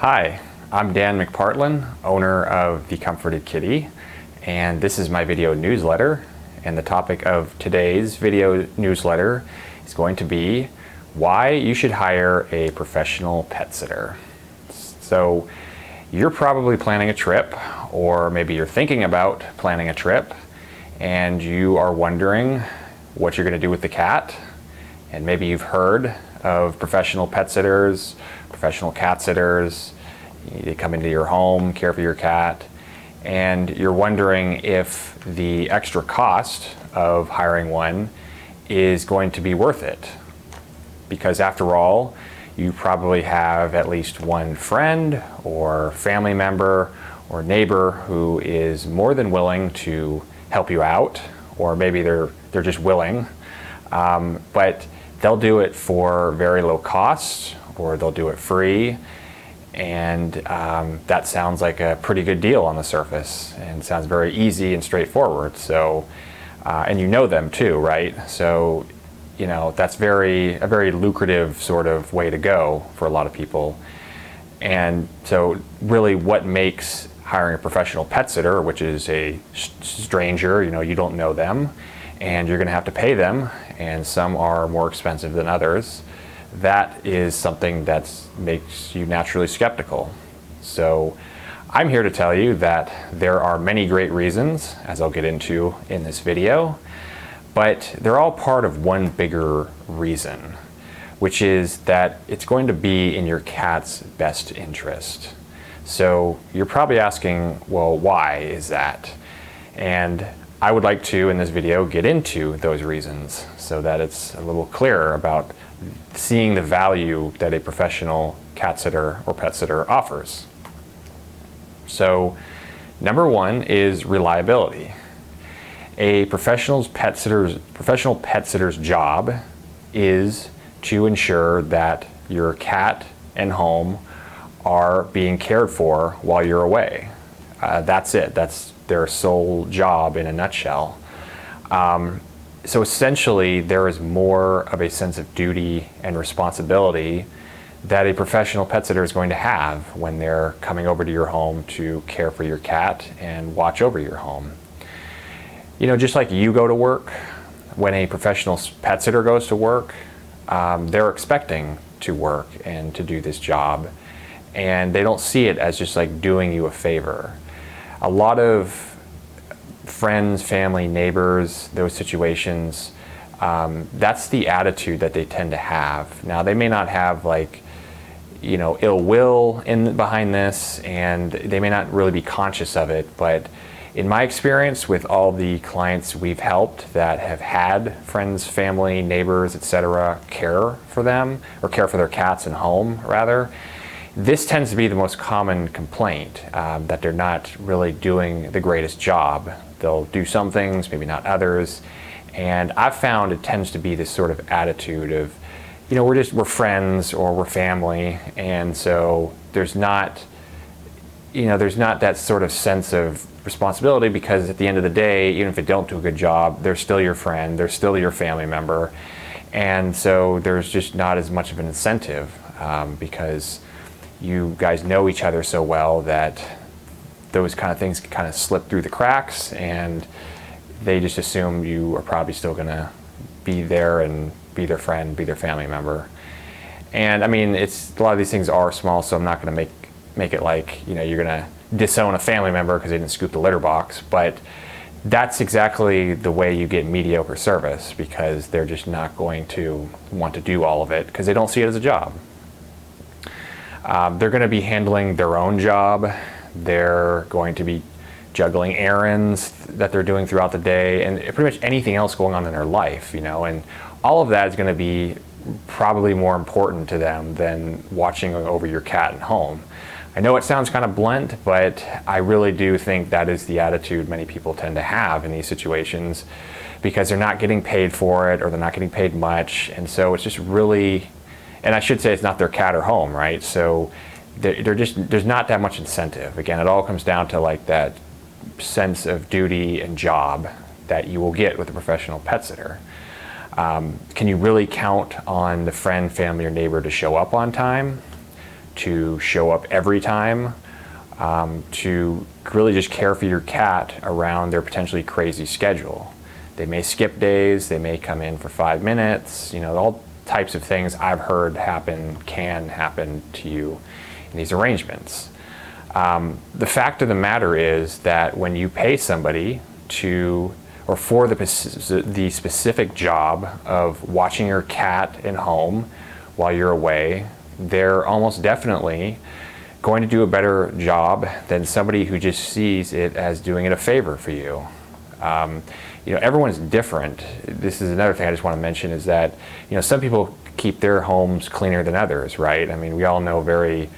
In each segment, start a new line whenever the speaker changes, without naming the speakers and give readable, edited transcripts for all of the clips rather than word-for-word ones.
Hi, I'm Dan McPartlan, owner of The Comforted Kitty, and this is my video newsletter. And the topic of today's video newsletter is going to be why you should hire a professional pet sitter. So you're probably planning a trip, or maybe you're thinking about planning a trip, and you are wondering what you're going to do with the cat. And maybe you've heard of professional pet sitters, professional cat sitters. They come into your home, care for your cat, and you're wondering if the extra cost of hiring one is going to be worth it. Because after all, you probably have at least one friend or family member or neighbor who is more than willing to help you out, or maybe they're just willing, but they'll do it for very low cost, or they'll do it free. And that sounds like a pretty good deal on the surface, and sounds very easy and straightforward. So, and you know them too, right? So, you know, that's a very lucrative sort of way to go for a lot of people. And so really what makes hiring a professional pet sitter, which is a stranger, you know, you don't know them, and you're gonna have to pay them, and some are more expensive than others, that is something that makes you naturally skeptical. So I'm here to tell you that there are many great reasons, as I'll get into in this video, but they're all part of one bigger reason, which is that it's going to be in your cat's best interest. So you're probably asking, well, why is that? And I would like to, in this video, get into those reasons so that it's a little clearer about seeing the value that a professional cat sitter or pet sitter offers. So, number one is reliability. A professional pet sitter's job is to ensure that your cat and home are being cared for while you're away. That's it. That's their sole job in a nutshell. So essentially, there is more of a sense of duty and responsibility that a professional pet sitter is going to have when they're coming over to your home to care for your cat and watch over your home. You know, just like you go to work, when a professional pet sitter goes to work, they're expecting to work and to do this job, and they don't see it as just like doing you a favor. A lot of friends, family, neighbors, those situations, that's the attitude that they tend to have. Now, they may not have like, you know, ill will behind this, and they may not really be conscious of it, but in my experience with all the clients we've helped that have had friends, family, neighbors, etc. care for them, or care for their cats and home rather, this tends to be the most common complaint, that they're not really doing the greatest job. They'll do some things, maybe not others. And I've found it tends to be this sort of attitude of, you know, we're friends or we're family. And so there's not that sort of sense of responsibility, because at the end of the day, even if they don't do a good job, they're still your friend, they're still your family member. And so there's just not as much of an incentive, because you guys know each other so well that those kind of things can kind of slip through the cracks, and they just assume you are probably still going to be there and be their friend, be their family member. And I mean, a lot of these things are small, so I'm not going to make it like, you know, you're going to disown a family member because they didn't scoop the litter box, but that's exactly the way you get mediocre service, because they're just not going to want to do all of it because they don't see it as a job. They're going to be handling their own job. They're going to be juggling errands that they're doing throughout the day, and pretty much anything else going on in their life, you know, and all of that is going to be probably more important to them than watching over your cat and home. I know it sounds kind of blunt, but I really do think that is the attitude many people tend to have in these situations, because they're not getting paid for it, or they're not getting paid much, and so it's just really, and I should say it's not their cat or home, right? So there's not that much incentive. Again, it all comes down to like that sense of duty and job that you will get with a professional pet sitter. Can you really count on the friend, family, or neighbor to show up on time? to show up every time, to really just care for your cat around their potentially crazy schedule. They may skip days, they may come in for 5 minutes, all types of things I've heard can happen to you in these arrangements. The fact of the matter is that when you pay somebody for the specific job of watching your cat at home while you're away, they're almost definitely going to do a better job than somebody who just sees it as doing it a favor for you. Everyone's different. This is another thing I just want to mention is that, some people keep their homes cleaner than others, right? I mean, we all know very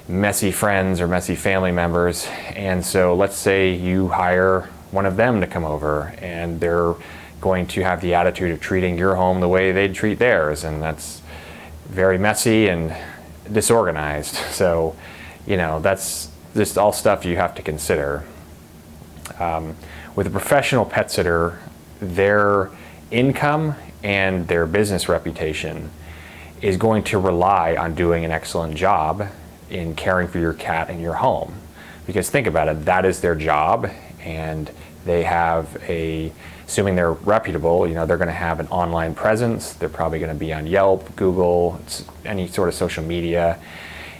messy friends or messy family members, and so let's say you hire one of them to come over and they're going to have the attitude of treating your home the way they'd treat theirs, and that's very messy and disorganized. So, that's just all stuff you have to consider. With a professional pet sitter, their income and their business reputation is going to rely on doing an excellent job in caring for your cat in your home. Because think about it, that is their job, and they have assuming they're reputable, they're going to have an online presence. They're probably going to be on Yelp, Google, any sort of social media.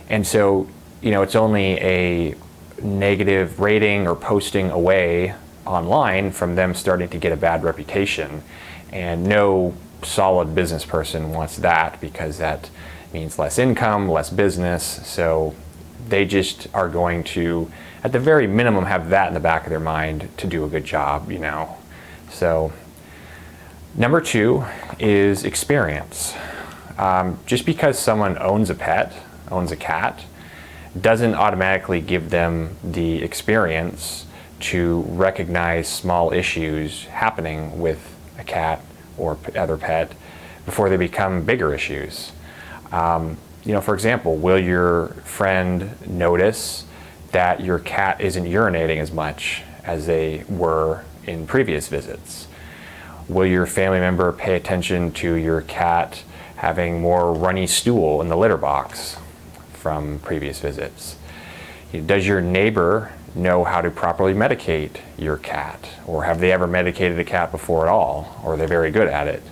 And so, it's only a negative rating or posting away online from them starting to get a bad reputation. And no solid business person wants that, because that means less income, less business. So they just are going to, at the very minimum, have that in the back of their mind to do a good job, So number 2 is experience. Just because someone owns a cat, doesn't automatically give them the experience to recognize small issues happening with a cat or other pet before they become bigger issues. For example, will your friend notice that your cat isn't urinating as much as they were in previous visits? Will your family member pay attention to your cat having more runny stool in the litter box from previous visits? Does your neighbor know how to properly medicate your cat? Or have they ever medicated a cat before at all? Or are they very good at it?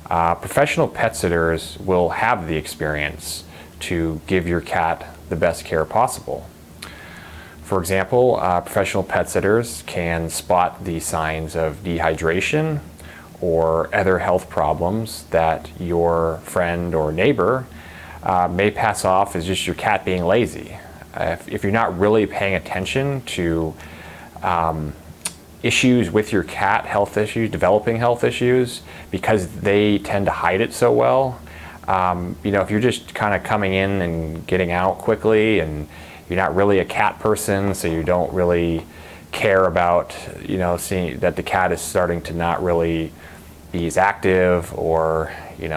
Professional pet sitters will have the experience to give your cat the best care possible. For example, professional pet sitters can spot the signs of dehydration or other health problems that your friend or neighbor may pass off as just your cat being lazy. If you're not really paying attention to issues with your cat, developing health issues, because they tend to hide it so well, if you're just kind of coming in and getting out quickly, and you're not really a cat person, so you don't really care about, seeing that the cat is starting to not really be as active, or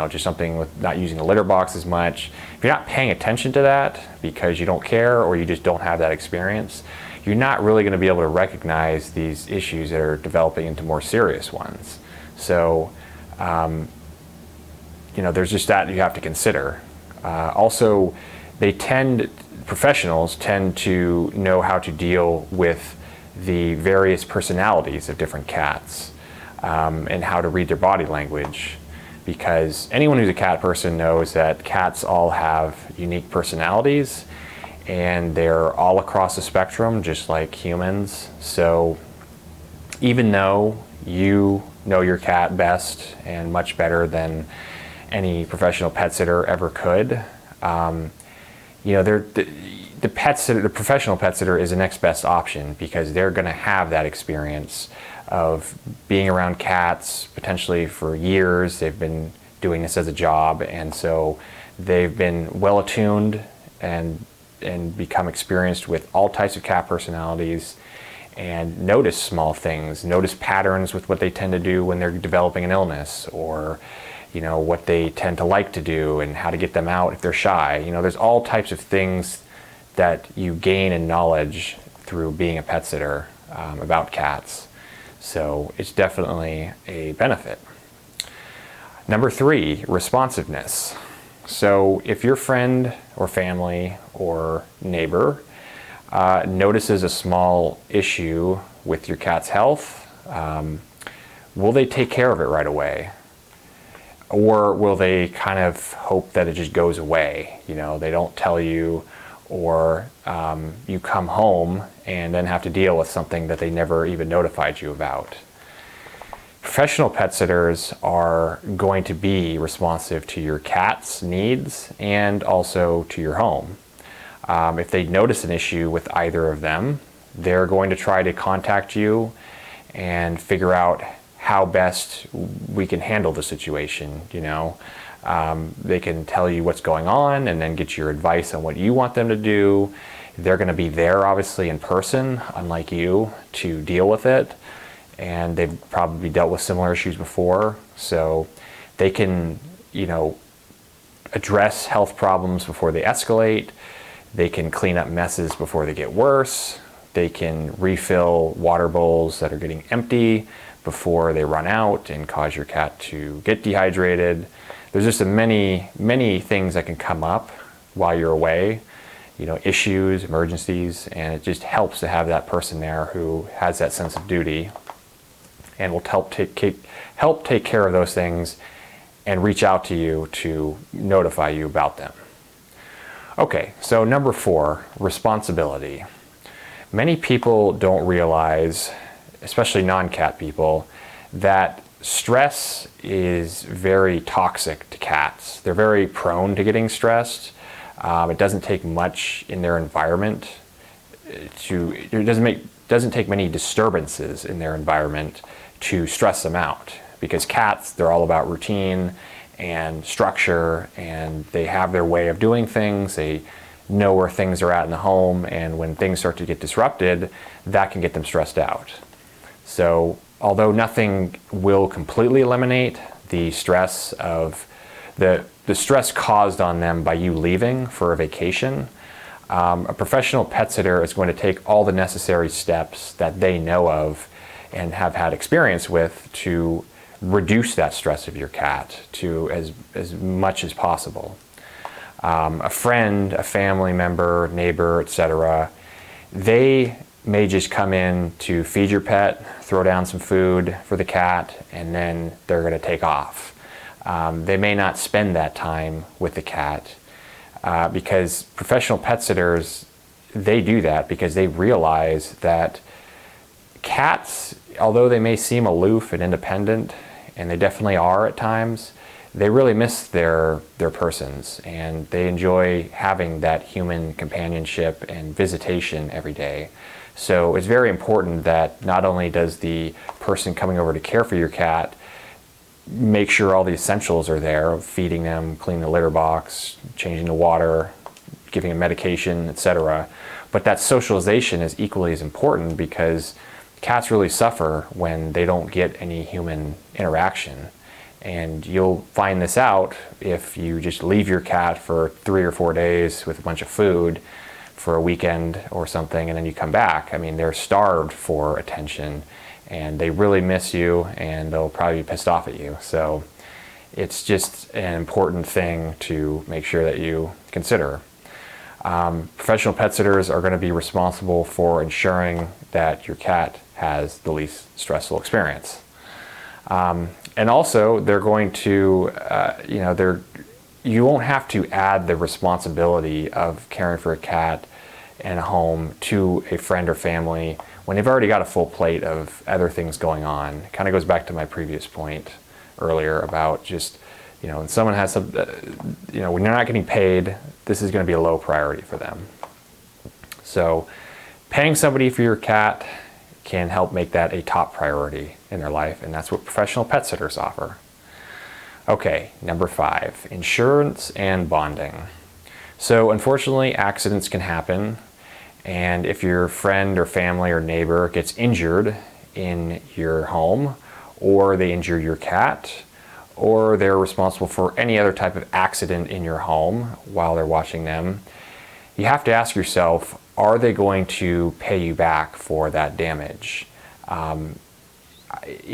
just something with not using the litter box as much. If you're not paying attention to that because you don't care, or you just don't have that experience, you're not really going to be able to recognize these issues that are developing into more serious ones. So, there's just that you have to consider. Also, professionals tend to know how to deal with the various personalities of different cats, and how to read their body language. Because anyone who's a cat person knows that cats all have unique personalities, and they're all across the spectrum, just like humans. So even though you know your cat best and much better than any professional pet sitter ever could, the professional pet sitter is the next best option, because they're going to have that experience of being around cats potentially for years. They've been doing this as a job, and so they've been well attuned and become experienced with all types of cat personalities, and notice small things, notice patterns with what they tend to do when they're developing an illness, or what they tend to like to do and how to get them out if they're shy. There's all types of things that you gain in knowledge through being a pet sitter about cats. So it's definitely a benefit. Number 3, responsiveness. So if your friend or family or neighbor notices a small issue with your cat's health, will they take care of it right away? Or will they kind of hope that it just goes away? You know, they don't tell you, or you come home and then have to deal with something that they never even notified you about. Professional pet sitters are going to be responsive to your cat's needs and also to your home. If they notice an issue with either of them, they're going to try to contact you and figure out how best we can handle the situation. You know, they can tell you what's going on and then get your advice on what you want them to do. They're going to be there obviously in person, unlike you, to deal with it. And they've probably dealt with similar issues before, so they can, you know, address health problems before they escalate. They can clean up messes before they get worse. They can refill water bowls that are getting empty before they run out and cause your cat to get dehydrated. There's just many things that can come up while you're away, you know, issues, emergencies, and it just helps to have that person there who has that sense of duty and will help take care of those things and reach out to you to notify you about them. Okay, so number 4, responsibility. Many people don't realize, especially non-cat people, that stress is very toxic to cats. They're very prone to getting stressed. It doesn't take much in their environment it doesn't take many disturbances in their environment to stress them out, because cats, they're all about routine and structure, and they have their way of doing things. They know where things are at in the home, and when things start to get disrupted, that can get them stressed out. So although nothing will completely eliminate the stress of the stress caused on them by you leaving for a vacation, a professional pet sitter is going to take all the necessary steps that they know of and have had experience with to reduce that stress of your cat to as much as possible. A friend, a family member, neighbor, etc., they may just come in to feed your pet, throw down some food for the cat, and then they're going to take off. They may not spend that time with the cat because professional pet sitters, they do that because they realize that cats, although they may seem aloof and independent, and they definitely are at times, they really miss their persons, and they enjoy having that human companionship and visitation every day. So it's very important that not only does the person coming over to care for your cat make sure all the essentials are there, feeding them, cleaning the litter box, changing the water, giving them medication, etc., but that socialization is equally as important, because cats really suffer when they don't get any human interaction. And you'll find this out if you just leave your cat for 3 or 4 days with a bunch of food for a weekend or something, and then you come back. I mean, they're starved for attention, and they really miss you, and they'll probably be pissed off at you. So it's just an important thing to make sure that you consider. Professional pet sitters are going to be responsible for ensuring that your cat has the least stressful experience. And also, they're going to, you won't have to add the responsibility of caring for a cat in a home to a friend or family when they've already got a full plate of other things going on. It kind of goes back to my previous point earlier about just, when someone has some, when you're not getting paid, this is going to be a low priority for them. So paying somebody for your cat can help make that a top priority in their life, and that's what professional pet sitters offer. Okay, number 5, insurance and bonding. So unfortunately, accidents can happen, and if your friend or family or neighbor gets injured in your home, or they injure your cat, or they're responsible for any other type of accident in your home while they're watching them, you have to ask yourself, are they going to pay you back for that damage?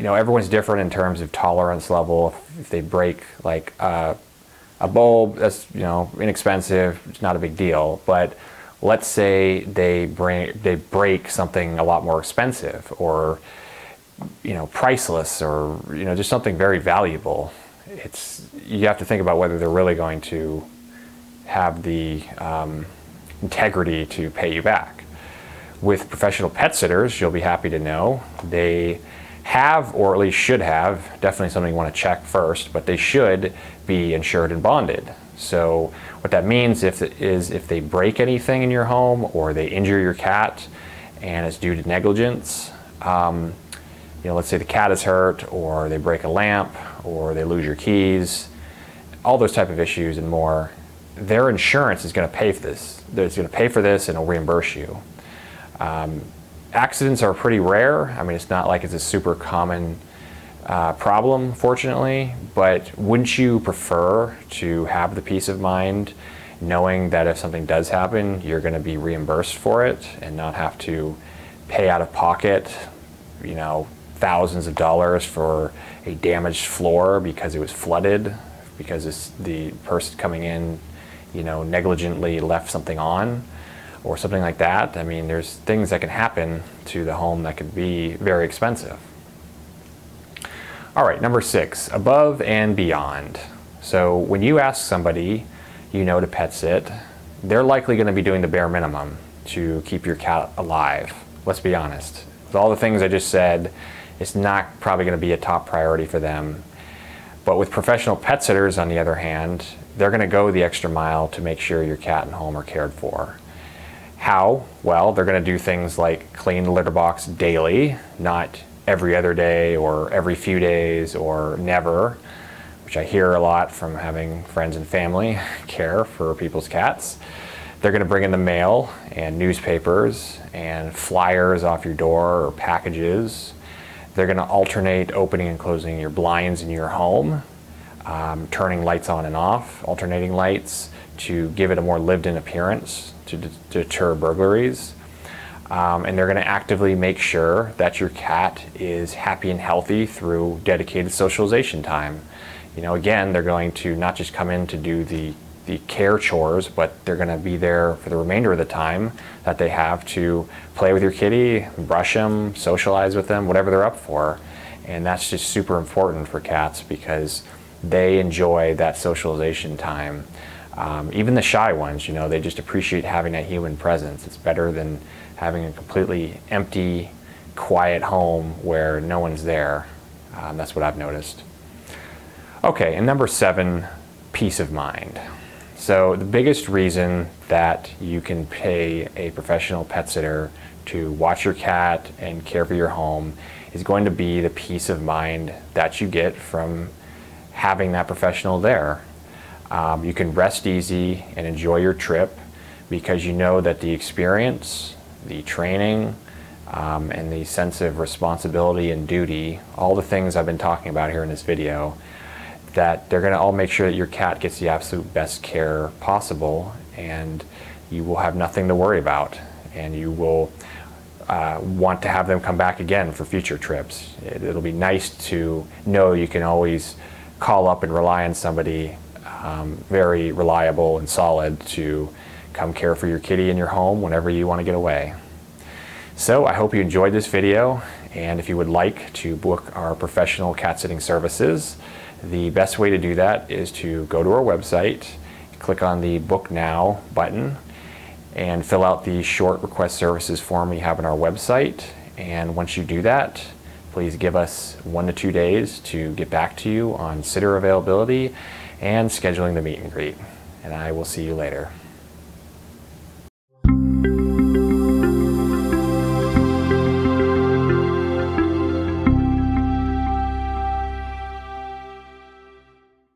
Everyone's different in terms of tolerance level. If they break like a a bulb, that's, you know, inexpensive, it's not a big deal. But let's say they break something a lot more expensive, or, you know, priceless, or, you know, just something very valuable. You have to think about whether they're really going to have the integrity to pay you back. With professional pet sitters, you'll be happy to know they have, or at least should have, definitely something you want to check first, but they should be insured and bonded. So what that means is if they break anything in your home, or they injure your cat and it's due to negligence, you know, let's say the cat is hurt, or they break a lamp, or they lose your keys, all those type of issues and more, their insurance is going to pay for this. It's going to pay for this and it'll reimburse you. Accidents are pretty rare. I mean, it's not like it's a super common problem, fortunately, but wouldn't you prefer to have the peace of mind knowing that if something does happen, you're going to be reimbursed for it and not have to pay out of pocket, you know, thousands of dollars for a damaged floor because it was flooded, because the person coming in, you know, negligently left something on, or something like that. I mean, there's things that can happen to the home that could be very expensive. All right, number 6, above and beyond. So when you ask somebody, you know, to pet sit, they're likely going to be doing the bare minimum to keep your cat alive. Let's be honest. With all the things I just said, it's not probably going to be a top priority for them. But with professional pet sitters, on the other hand, they're going to go the extra mile to make sure your cat and home are cared for. How? Well, they're going to do things like clean the litter box daily, not every other day or every few days or never, which I hear a lot from having friends and family care for people's cats. They're going to bring in the mail and newspapers and flyers off your door or packages. They're going to alternate opening and closing your blinds in your home, turning lights on and off, alternating lights to give it a more lived-in appearance to deter burglaries. And they're going to actively make sure that your cat is happy and healthy through dedicated socialization time. You know, again, they're going to not just come in to do the care chores, but they're going to be there for the remainder of the time that they have to play with your kitty, brush them, socialize with them, whatever they're up for. And that's just super important for cats because they enjoy that socialization time. Even the shy ones, you know, they just appreciate having that human presence. It's better than having a completely empty, quiet home where no one's there. That's what I've noticed. Okay, and number 7, peace of mind. So the biggest reason that you can pay a professional pet sitter to watch your cat and care for your home is going to be the peace of mind that you get from having that professional there. You can rest easy and enjoy your trip because you know that the experience, the training, and the sense of responsibility and duty, all the things I've been talking about here in this video, that they're going to all make sure that your cat gets the absolute best care possible, and you will have nothing to worry about, and you will want to have them come back again for future trips. It'll be nice to know you can always call up and rely on somebody very reliable and solid to come care for your kitty in your home whenever you want to get away. So I hope you enjoyed this video, and if you would like to book our professional cat sitting services, the best way to do that is to go to our website, click on the Book Now button, and fill out the short request services form we have on our website. And once you do that, please give us 1 to 2 days to get back to you on sitter availability and scheduling the meet and greet. And I will see you later.